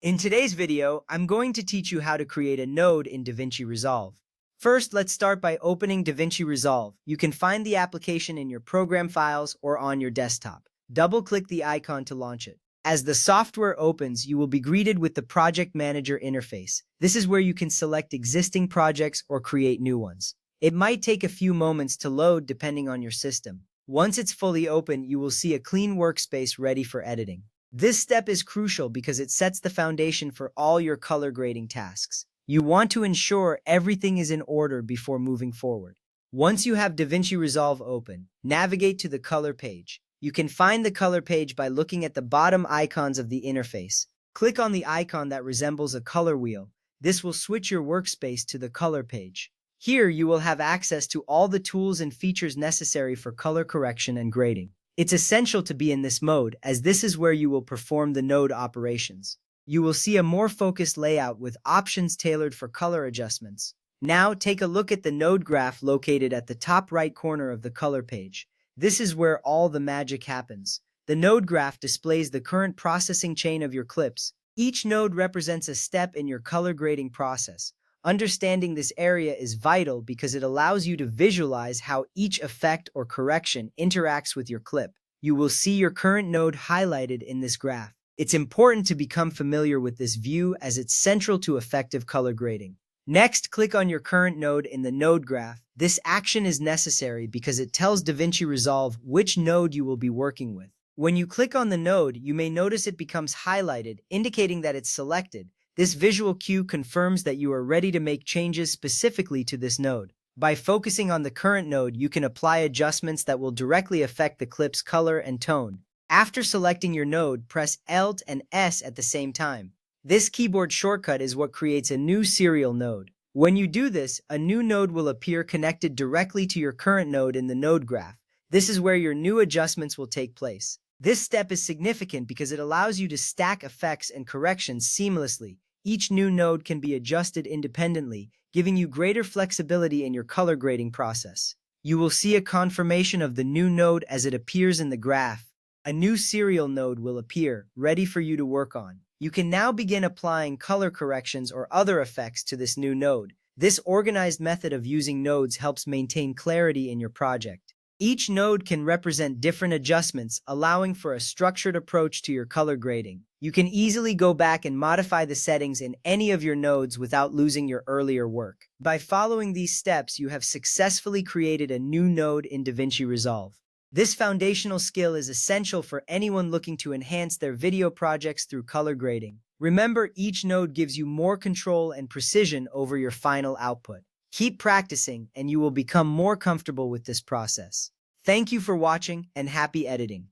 In today's video, I'm going to teach you how to create a node in DaVinci Resolve. First, let's start by opening DaVinci Resolve. You can find the application in your program files or on your desktop. Double-click the icon to launch it. As the software opens, you will be greeted with the Project Manager interface. This is where you can select existing projects or create new ones. It might take a few moments to load depending on your system. Once it's fully open, you will see a clean workspace ready for editing. This step is crucial because it sets the foundation for all your color grading tasks. You want to ensure everything is in order before moving forward. Once you have DaVinci Resolve open, navigate to the color page. You can find the color page by looking at the bottom icons of the interface. Click on the icon that resembles a color wheel. This will switch your workspace to the color page. Here, you will have access to all the tools and features necessary for color correction and grading. It's essential to be in this mode, as this is where you will perform the node operations. You will see a more focused layout with options tailored for color adjustments. Now, take a look at the node graph located at the top right corner of the color page. This is where all the magic happens. The node graph displays the current processing chain of your clips. Each node represents a step in your color grading process. Understanding this area is vital because it allows you to visualize how each effect or correction interacts with your clip. You will see your current node highlighted in this graph. It's important to become familiar with this view as it's central to effective color grading. Next, click on your current node in the node graph. This action is necessary because it tells DaVinci Resolve which node you will be working with. When you click on the node, you may notice it becomes highlighted, indicating that it's selected. This visual cue confirms that you are ready to make changes specifically to this node. By focusing on the current node, you can apply adjustments that will directly affect the clip's color and tone. After selecting your node, press Alt and S at the same time. This keyboard shortcut is what creates a new serial node. When you do this, a new node will appear connected directly to your current node in the node graph. This is where your new adjustments will take place. This step is significant because it allows you to stack effects and corrections seamlessly. Each new node can be adjusted independently, giving you greater flexibility in your color grading process. You will see a confirmation of the new node as it appears in the graph. A new serial node will appear, ready for you to work on. You can now begin applying color corrections or other effects to this new node. This organized method of using nodes helps maintain clarity in your project. Each node can represent different adjustments, allowing for a structured approach to your color grading. You can easily go back and modify the settings in any of your nodes without losing your earlier work. By following these steps, you have successfully created a new node in DaVinci Resolve. This foundational skill is essential for anyone looking to enhance their video projects through color grading. Remember, each node gives you more control and precision over your final output. Keep practicing, and you will become more comfortable with this process. Thank you for watching, and happy editing.